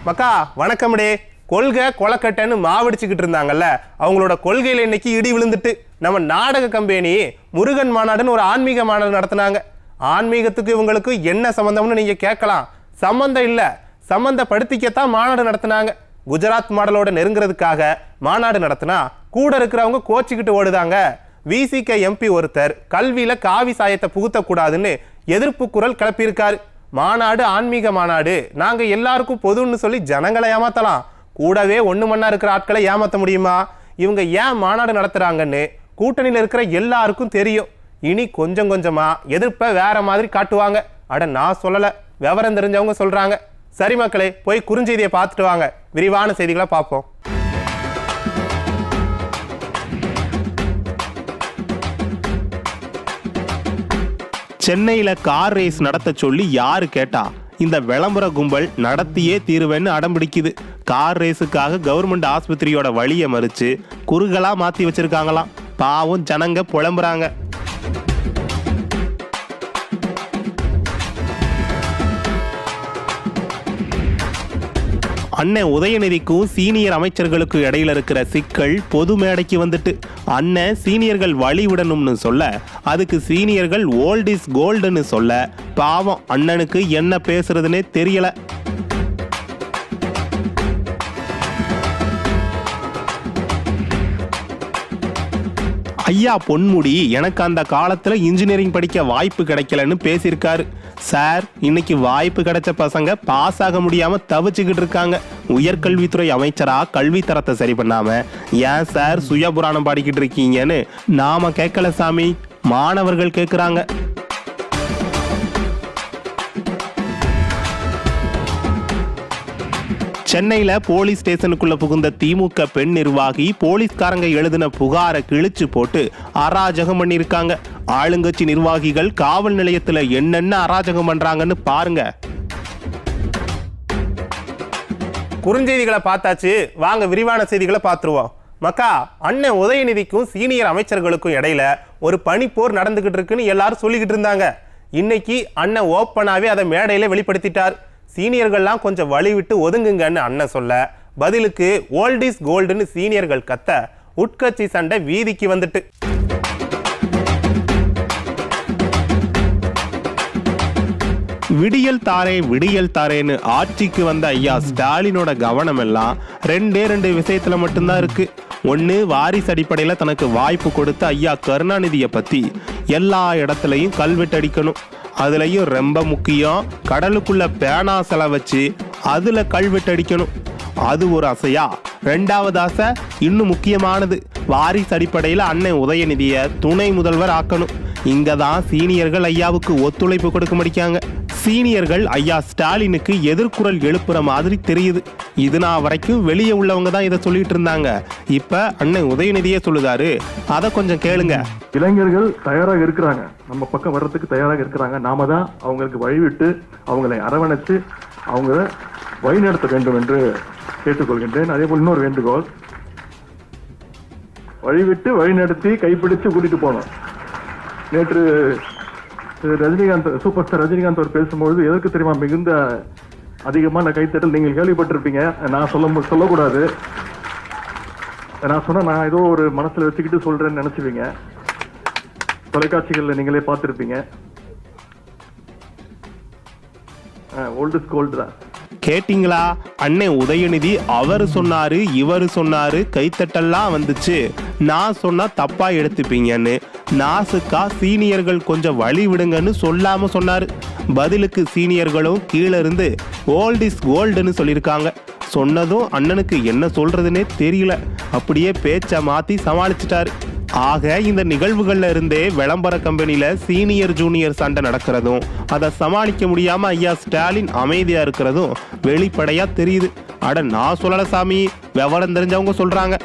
மக்கா வணக்கம்டே. கொள்கை கொலக்கட்டைன்னு மாவடிச்சுக்கிட்டு இருந்தாங்கல்ல, அவங்களோட கொள்கையில இன்னைக்கு இடி விழுந்துட்டு நம்ம நாடக கம்பெனி முருகன் மாநாடுன்னு ஒரு ஆன்மீக மாநாடு நடத்தினாங்க. ஆன்மீகத்துக்கு இவங்களுக்கு என்ன சம்பந்தம்னு நீங்க கேட்கலாம். சம்பந்தம் இல்ல, சம்பந்தப்படுத்திக்கத்தான் மாநாடு நடத்தினாங்க. குஜராத் மாடலோட நெருங்குறதுக்காக மாநாடு நடத்தினா கூட இருக்கிறவங்க கோச்சிக்கிட்டு ஓடுதாங்க. விசிக எம்பி ஒருத்தர் கல்வியில காவி சாயத்தை புகுத்தக்கூடாதுன்னு எதிர்ப்பு குரல் கிளப்பியிருக்காரு. மாநாடு ஆன்மீக மாநாடு, நாங்க எல்லாருக்கும் பொதுன்னு சொல்லி ஜனங்களை ஏமாத்தலாம், கூடவே ஒண்ணு மண்ணா இருக்கிற ஆட்களை ஏமாத்த முடியுமா? இவங்க ஏன் மாநாடு நடத்துறாங்கன்னு கூட்டணியில் இருக்கிற எல்லாருக்கும் தெரியும். இனி கொஞ்சம் கொஞ்சமா எதிர்ப்பை வேற மாதிரி காட்டுவாங்க. அட நான் சொல்லல, விவரம் தெரிஞ்சவங்க சொல்றாங்க. சரி மக்களே, போய் குறுஞ்செய்தியை பார்த்துட்டு வாங்க, விரிவான செய்திகளை பார்ப்போம். சென்னையில கார் ரேஸ் நடத்த சொல்லி யாரு கேட்டா? இந்த விளம்பர கும்பல் நடத்தியே தீருவேன்னு அடம்பிடிக்குது. கார் ரேஸுக்காக கவர்மெண்ட் ஆஸ்பத்திரியோட வழியை மறிச்சு குறுகலா மாத்தி வச்சிருக்காங்களாம். பாவம் ஜனங்க புலம்புறாங்க. அண்ணன் உதயநிதிக்கும் சீனியர் அமைச்சர்களுக்கும் இடையில இருக்கிற சிக்கல் பொது மேடைக்கு வந்துட்டு, அண்ணன் சீனியர்கள் வழி விடணும்னு சொல்ல, அதுக்கு சீனியர்கள் ஓல்ட் இஸ் கோல்டுன்னு சொல்ல, பாவம் அண்ணனுக்கு என்ன பேசுறதுன்னே தெரியல. ஐயா பொன்முடி எனக்கு அந்த காலத்துல இன்ஜினியரிங் படிக்க வாய்ப்பு கிடைக்கலன்னு பேசியிருக்காரு. சார், இன்னைக்கு வாய்ப்பு கிடைச்ச பசங்க பாஸ் ஆக முடியாம தவிச்சுக்கிட்டு இருக்காங்க. உயர்கல்வித்துறை அமைச்சரா கல்வி தரத்தை சரி பண்ணாம ஏன் சார் சுயபுராணம் பாடிக்கிட்டு இருக்கீங்கன்னு நாம கேட்கல சாமி, மாணவர்கள் கேட்கிறாங்க. சென்னையில போலீஸ் ஸ்டேஷனுக்குள்ள புகுந்த திமுக பெண் நிர்வாகி போலீஸ்காரங்க எழுதின புகாரை கிழிச்சு போட்டு அராஜகம் பண்ணிருக்காங்க. ஆளுங்கட்சி நிர்வாகிகள் காவல் நிலையத்துல என்னென்ன அராஜகம் பண்றாங்கன்னு பாருங்க. குறுஞ்செய்திகளை பார்த்தாச்சு, வாங்க விரிவான செய்திகளை பார்த்துருவோம். மக்கா, அண்ணன் உதயநிதிக்கும் சீனியர் அமைச்சர்களுக்கும் இடையில ஒரு பனிப்போர் நடந்துகிட்டு இருக்குன்னு எல்லாரும் சொல்லிக்கிட்டு இருந்தாங்க. இன்னைக்கு அண்ணன் ஓப்பனாவே அதை மேடையில வெளிப்படுத்திட்டார். சீனியர்கள்லாம் கொஞ்சம் வழி விட்டு ஒதுங்குங்கன்னு அண்ணன் சொல்ல, பதிலுக்கு ஓல்ட் இஸ் கோல்டுன்னு சீனியர்கள் கத்த உட்கட்சி சண்டை வீதிக்கு வந்துட்டு. விடியல் தாரே விடியல் தாரேன்னு ஆட்சிக்கு வந்த ஐயா ஸ்டாலினோட கவனம் எல்லாம் ரெண்டு விஷயத்துல மட்டும்தான் இருக்கு. ஒன்னு, வாரிசு அடிப்படையில தனக்கு வாய்ப்பு கொடுத்த ஐயா கருணாநிதியை பத்தி எல்லா இடத்துலையும் கல்வெட்டடிக்கணும். அதுலயும் ரொம்ப முக்கியம், கடலுக்குள்ள பேனா செல வச்சு அதுல கல்வெட்டடிக்கணும். அது ஒரு ஆசையா? ரெண்டாவது ஆசை இன்னும் முக்கியமானது, வாரிசு அடிப்படையில அண்ணன் உதயநிதியை துணை முதல்வர் ஆக்கணும். இங்கதான் சீனியர்கள் ஐயாவுக்கு ஒத்துழைப்பு கொடுக்க மாட்டாங்க. சீனியர்கள் ஐயா ஸ்டாலினுக்கு எதிர்குரல் எழுப்புற மாதிரி தெரியுது. இது நான் வரைக்கும் வெளியே உள்ளவங்க தான் இதை சொல்லிட்டு இருந்தாங்க. இப்ப அண்ணன் உதயநிதியே சொல்லுதாரு, அதை கொஞ்சம் கேளுங்க. இளைஞர்கள் தயாராக இருக்கிறாங்க, நம்ம பக்கம் வர்றதுக்கு தயாராக இருக்கிறாங்க. நாம தான் அவங்களுக்கு வழிவிட்டு அவங்களை அரவணைச்சு அவங்கள வழிநடத்த வேண்டும் என்று கேட்டுக்கொள்கின்றேன். அதே போல் இன்னொரு வேண்டுகோள், வழிவிட்டு வழிநடத்தி கைப்பிடிச்சு கூட்டிட்டு போனோம். நேற்று ரஜினிகாந்த், சூப்பர் ஸ்டார் ரஜினிகாந்த் அவர் பேசும்பொழுது எதற்கு தெரியுமா மிகுந்த அதிகமான கைத்தட்டல்? நீங்கள் கேள்விப்பட்டிருப்பீங்க, நான் சொல்லக்கூடாது. நான் சொன்னா நான் ஏதோ ஒரு மனசுல வச்சுக்கிட்டு சொல்றேன்னு நினைச்சுவீங்க. தொலைக்காட்சிகள்ல நீங்களே பார்த்திருப்பீங்க. ஓல்ட் இஸ் கோல்டு தான். கேட்டீங்களா? அண்ணன் உதயநிதி அவர் சொன்னாரு, இவர் சொன்னாரு, கைத்தட்டெல்லாம் வந்துச்சு, நான் சொன்னா தப்பா எடுத்துப்பீங்கன்னு நாசுக்கா சீனியர்கள் கொஞ்சம் வழி விடுங்கன்னு சொல்லாம சொன்னாரு. பதிலுக்கு சீனியர்களும் கீழே இருந்து ஓல்ட் இஸ் கோல்டுன்னு சொல்லியிருக்காங்க. சொன்னதும் அண்ணனுக்கு என்ன சொல்றதுன்னே தெரியல, அப்படியே பேச்சை மாத்தி சமாளிச்சிட்டாரு. ஆக இந்த நிகழ்வுகள்ல இருந்தே விளம்பர கம்பெனியில சீனியர் ஜூனியர் சண்டை நடக்கிறதும் அதை சமாளிக்க முடியாம ஐயா ஸ்டாலின் அமைதியா இருக்கிறதும் வெளிப்படையா தெரியுது. அட நான் சொல்லல சாமி, விவரம் தெரிஞ்சவங்க சொல்றாங்க.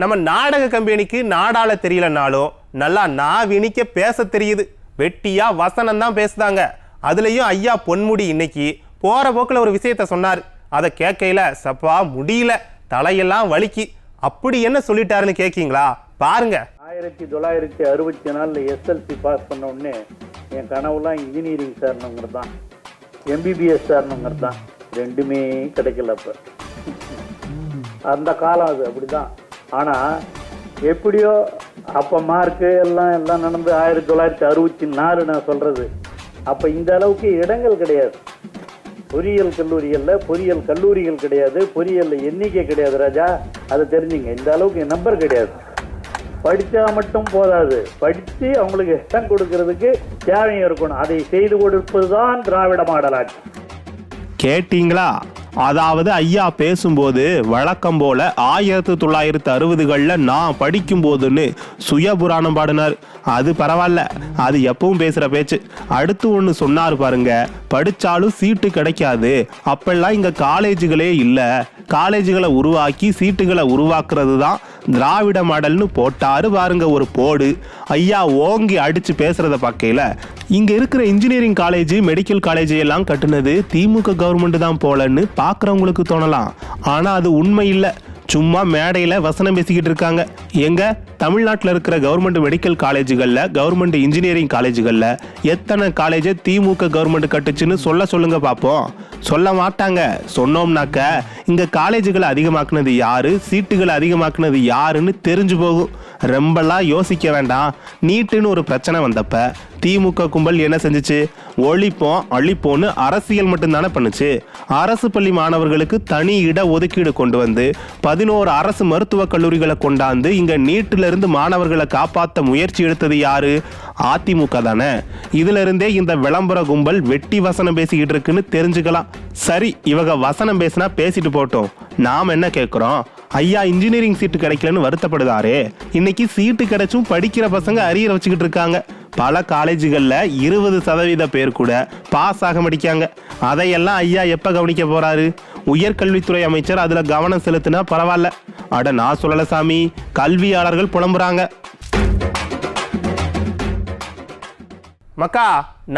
நம்ம நாடக கம்பெனிக்கு நாடால தெரியலனாலும் நல்லா நாவினிக்க பேச தெரியுது. வெட்டியா வசனம் தான் பேசுதாங்க. அதுலயும் ஐயா பொன்முடி இன்னைக்கு போற போக்குல ஒரு விஷயத்த சொன்னார். அதை கேட்கையில சப்பா முடியல, தலையெல்லாம் வலிக்கு. அப்படி என்ன சொல்லிட்டாருன்னு கேட்கீங்களா? பாருங்க. 1964 எஸ்எல்சி பாஸ் பண்ண உடனே என் கனவுலாம் இன்ஜினியரிங் சேரணுங்கிறது தான், எம்பிபிஎஸ் சேரணுங்கிறது தான். ரெண்டுமே கிடைக்கல. அப்போ அந்த காலம் அது அப்படிதான். ஆனால் எப்படியோ அப்போ மார்க்கு எல்லாம் நடந்து 1964 நான் சொல்கிறது. அப்போ இந்த அளவுக்கு இடங்கள் கிடையாது. பொறியியல் கல்லூரிகள் கிடையாது, பொறியியல் எண்ணிக்கை கிடையாது ராஜா. அதை தெரிஞ்சுங்க. இந்த அளவுக்கு நம்பர் கிடையாது. படித்தா மட்டும் போதாது, படித்து அவங்களுக்கு இடம் கொடுக்கறதுக்கு தேவையும் இருக்கணும். அதை செய்து கொடுப்பது தான் திராவிட மாடல் ஆட்சி. கேட்டீங்களா? அதாவது ஐயா பேசும்போது வழக்கம் போல 1960களில் நான் படிக்கும் போதுன்னு சுயபுராணம் பாடினார். அது பரவாயில்ல, அது எப்பவும் பேசுற பேச்சு. அடுத்து ஒன்று சொன்னார் பாருங்க, படிச்சாலும் சீட்டு கிடைக்காது, அப்பெல்லாம் இங்க காலேஜுகளே இல்லை, காலேஜுகளை உருவாக்கி சீட்டுகளை உருவாக்குறது தான் திராவிட மாடல்னு போட்டாரு பாருங்க ஒரு போடு. ஐயா ஓங்கி அடிச்சு பேசுறத பார்க்கையில இங்க இருக்கிற இன்ஜினியரிங் காலேஜ், மெடிக்கல் காலேஜ் எல்லாம் கட்டுனது திமுக கவர்மெண்ட் தான் போலன்னு பார்க்குறவங்களுக்கு தோணலாம். ஆனா அது உண்மை இல்லை. சும்மா மேடையில் வசனம் பேசிக்கிட்டு இருக்காங்க. எங்க தமிழ்நாட்டில் இருக்கிற கவர்மெண்ட் மெடிக்கல் காலேஜுகளில், கவர்மெண்ட் இன்ஜினியரிங் காலேஜுகளில் எத்தனை காலேஜை திமுக கவர்மெண்ட் கட்டுச்சுன்னு சொல்லுங்க பார்ப்போம். சொல்ல மாட்டாங்க. சொன்னோம்னாக்க இங்கே காலேஜுகளை அதிகமாக்குனது யாரு, சீட்டுகளை அதிகமாக்குனது யாருன்னு தெரிஞ்சு போகும். ரொம்பலாம் யோசிக்க வேண்டாம். நீட்டுன்னு ஒரு பிரச்சனை வந்தப்ப திமுக கும்பல் என்ன செஞ்சுச்சு? ஒழிப்போம் அழிப்போன்னு அரசியல் மட்டும்தானே பண்ணுச்சு. அரசு பள்ளி மாணவர்களுக்கு தனி இட ஒதுக்கீடு கொண்டு வந்து 11 அரசு மருத்துவக் கல்லூரிகளை கொண்டாந்து இங்க நீட்டில இருந்து மாணவர்களை காப்பாற்ற முயற்சி எடுத்தது யாரு? அதிமுக தானே. இதுல இருந்தே இந்த விளம்பர கும்பல் வெட்டி வசனம் பேசிக்கிட்டு இருக்குன்னு தெரிஞ்சுக்கலாம். சரி, இவங்க வசனம் பேசினா பேசிட்டு போட்டோம். நாம் என்ன கேட்குறோம்? ஐயா இன்ஜினியரிங் சீட்டு கிடைக்கலன்னு வருத்தப்படுதாரே. இன்னைக்கு சீட்டு கிடைச்சும் படிக்கிற பசங்க அரியர் வச்சுக்கிட்டு இருக்காங்க. பல காலேஜுகளில் 20% பேர் கூட பாஸ் ஆக மாட்டாங்க. அதையெல்லாம் ஐயா எப்போ கவனிக்க போறாரு? உயர்கல்வித்துறை அமைச்சர் அதில் கவனம் செலுத்தினா பரவாயில்ல. அட நான் சொல்லல சாமி, கல்வியாளர்கள் புலம்புறாங்க. மக்கா,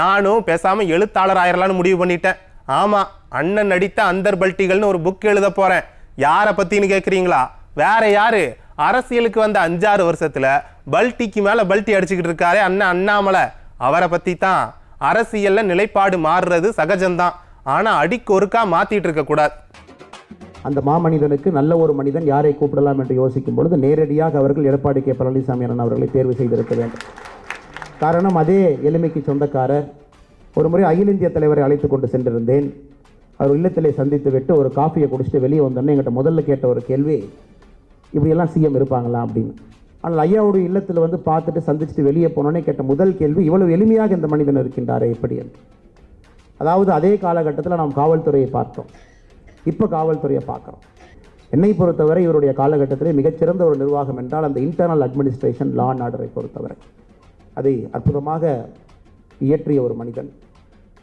நானும் பேசாம எழுத்தாளர் ஆயிரலான்னு முடிவு பண்ணிட்டேன். ஆமா, அண்ணன் நடித்த அந்தர் பல்ட்டிகள்னு ஒரு புக் எழுத போறேன். யாரை பத்தின்னு கேட்குறீங்களா? வேற யாரு? அரசியலுக்கு வந்த 5-6 வருஷத்துல பல்ட்டிக்கு மேல பல்ட்டி அடிச்சுக்கிட்டு இருக்காரே அண்ணன் அண்ணாமலை, அவரை பத்தி தான். அரசியல்ல நிலைப்பாடு மாறுறது சகஜம்தான், ஆனா அடிக்கு ஒருக்கா மாத்திட்டு இருக்க கூடாது. அந்த மாமனிதனுக்கு நல்ல ஒரு மனிதன் யாரை கூப்பிடலாம் என்று யோசிக்கும் பொழுது நேரடியாக அவர்கள் எடப்பாடி கே பழனிசாமி அண்ணன் அவர்களை தேர்வு செய்திருக்க வேண்டும். காரணம், அதே எளிமைக்கு சொந்தக்காரர். ஒரு முறை அகில இந்திய தலைவரை அழைத்து கொண்டு சென்றிருந்தேன். அவர் இல்லத்திலே சந்தித்து விட்டு ஒரு காஃபியை குடிச்சிட்டு வெளியே வந்தோன்னே எங்கிட்ட முதல்ல கேட்ட ஒரு கேள்வி, இப்படியெல்லாம் சிஎம் இருப்பாங்களா அப்படின்னு. ஆனால் ஐயாவுடைய இல்லத்தில் வந்து பார்த்துட்டு சந்திச்சுட்டு வெளியே போனோன்னே கேட்ட முதல் கேள்வி, இவ்வளவு எளிமையாக இந்த மனிதன் இருக்கின்றாரே எப்படி என்று. அதாவது அதே காலகட்டத்தில் நாம் காவல்துறையை பார்த்தோம், இப்போ காவல்துறையை பார்க்குறோம். என்னை பொறுத்தவரை இவருடைய காலகட்டத்திலே மிகச்சிறந்த ஒரு நிர்வாகம் என்றால் அந்த இன்டர்னல் அட்மினிஸ்ட்ரேஷன், லா அண்ட் ஆர்டரை பொறுத்தவரை அதை அற்புதமாக இயற்றிய ஒரு மனிதன்.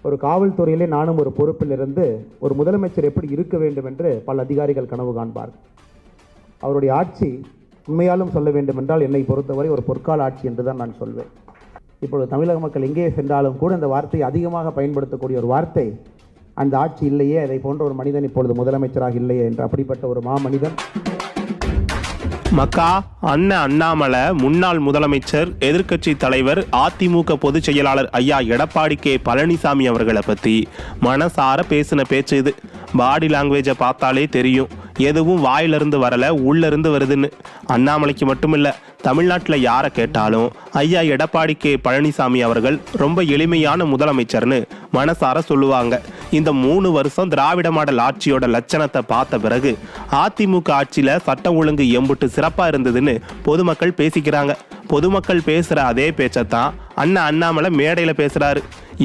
ஒரு காவல்துறையிலே நானும் ஒரு பொறுப்பில் இருந்து ஒரு முதலமைச்சர் எப்படி இருக்க வேண்டும் என்று பல அதிகாரிகள் கனவு காண்பார்கள். அவருடைய ஆட்சி உண்மையாலும் சொல்ல வேண்டும் என்றால் என்னை பொறுத்தவரை ஒரு பொற்கால ஆட்சி என்று தான் நான் சொல்வேன். இப்பொழுது தமிழக மக்கள் எங்கே சென்றாலும் கூட இந்த வார்த்தையை அதிகமாக பயன்படுத்தக்கூடிய ஒரு வார்த்தை, அந்த ஆட்சி இல்லையே, அதை போன்ற ஒரு மனிதன் இப்பொழுது முதலமைச்சராக இல்லையே என்று. அப்படிப்பட்ட ஒரு மாமனிதன். மக்கா, அண்ணன் அண்ணாமலை முன்னாள் முதலமைச்சர், எதிர்க்கட்சி தலைவர், அதிமுக பொதுச் செயலாளர் ஐயா எடப்பாடி கே பழனிசாமி அவர்களை பற்றி மனசார பேசின பேச்சு இது. பாடி லாங்குவேஜை பார்த்தாலே தெரியும், எதுவும் வாயிலிருந்து வரல, உள்ளிருந்து வருதுன்னு. அண்ணாமலைக்கு மட்டும் இல்லை, தமிழ்நாட்டில் யாரை கேட்டாலும் ஐயா எடப்பாடி கே பழனிசாமி அவர்கள் ரொம்ப எளிமையான முதலமைச்சர்னு மனசார சொல்லுவாங்க. இந்த 3 வருஷம் திராவிட மாடல் ஆட்சியோட லட்சணத்தை பார்த்த பிறகு அதிமுக ஆட்சியில் சட்டம் ஒழுங்கு எம்புட்டு சிறப்பாக இருந்ததுன்னு பொதுமக்கள் பேசிக்கிறாங்க. பொதுமக்கள் பேசுகிற அதே பேச்சைத்தான் அண்ணன் அண்ணாமலை மேடையில் பேசுகிறாரு.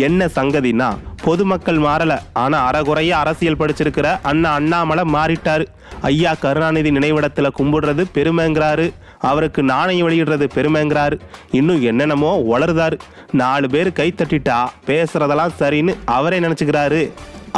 என்ன சங்கதினா, பொதுமக்கள் மாறல, ஆனா அறகுறைய அரசியல் படிச்சிருக்கிற அண்ணா அண்ணாமலை மாறிட்டாரு. ஐயா கருணாநிதி நினைவிடத்துல கும்பிடுறது பெருமைங்கிறாரு, அவருக்கு நாணயம் வெளியிடுறது பெருமைங்கிறாரு, இன்னும் என்னென்னமோ வளருதாரு. 4 பேர் கை தட்டிட்டா பேசுறதெல்லாம் சரின்னு அவரே நினைச்சுக்கிறாரு.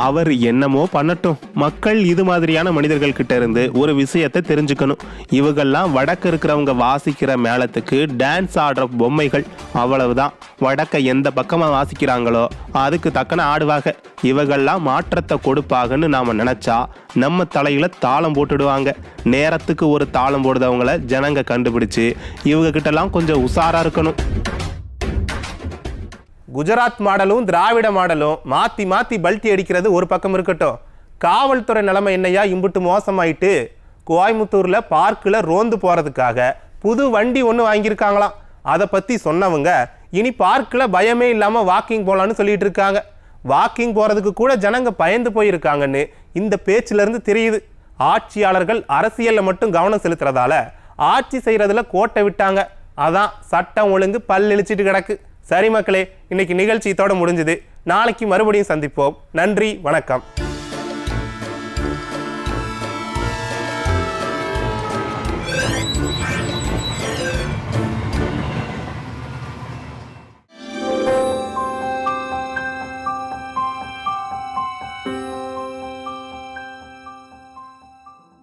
அவர் என்னமோ பண்ணட்டும். மக்கள் இது மாதிரியான மனிதர்கள் கிட்ட இருந்து ஒரு விஷயத்தை தெரிஞ்சுக்கணும். இவங்கெல்லாம் வடக்கு இருக்கிறவங்க வாசிக்கிற மேளத்துக்கு டான்ஸ் ஆடுற பொம்மைகள், அவ்வளவுதான். வடக்க எந்த பக்கமா வாசிக்கிறாங்களோ அதுக்கு தக்கன ஆடுவாங்க. இவங்கெல்லாம் மாற்றத்தை கொடுப்பாங்கன்னு நாம நினைச்சா நம்ம தலையில தாளம் போட்டுடுவாங்க. நேரத்துக்கு ஒரு தாளம் போடுறவங்கள ஜனங்க கண்டுபிடிச்சு இவங்க கிட்டலாம் கொஞ்சம் உஷாரா இருக்கணும். குஜராத் மாடலும் திராவிட மாடலும் மாற்றி மாற்றி பல்ட்டி அடிக்கிறது ஒரு பக்கம் இருக்கட்டும், காவல்துறை நிலைமை என்னையா இம்புட்டு மோசமாயிட்டு கோயம்புத்தூரில் பார்க்கில் ரோந்து போகிறதுக்காக புது வண்டி ஒன்று வாங்கியிருக்காங்களாம். அதை பற்றி சொன்னவங்க இனி பார்க்கில் பயமே இல்லாமல் வாக்கிங் போகலான்னு சொல்லிட்டு இருக்காங்க. வாக்கிங் போகிறதுக்கு கூட ஜனங்க பயந்து போயிருக்காங்கன்னு இந்த பேச்சிலேருந்து தெரியுது. ஆட்சியாளர்கள் அரசியலில் மட்டும் கவனம் செலுத்துறதால ஆட்சி செய்கிறதுல கோட்டை விட்டாங்க. அதான் சட்டம் ஒழுங்கு பல்லெளிச்சிட்டு கிடக்கு. சரி மக்களே, இன்னைக்கு நிகழ்ச்சி இதோட முடிஞ்சுது. நாளைக்கு மறுபடியும் சந்திப்போம். நன்றி, வணக்கம்.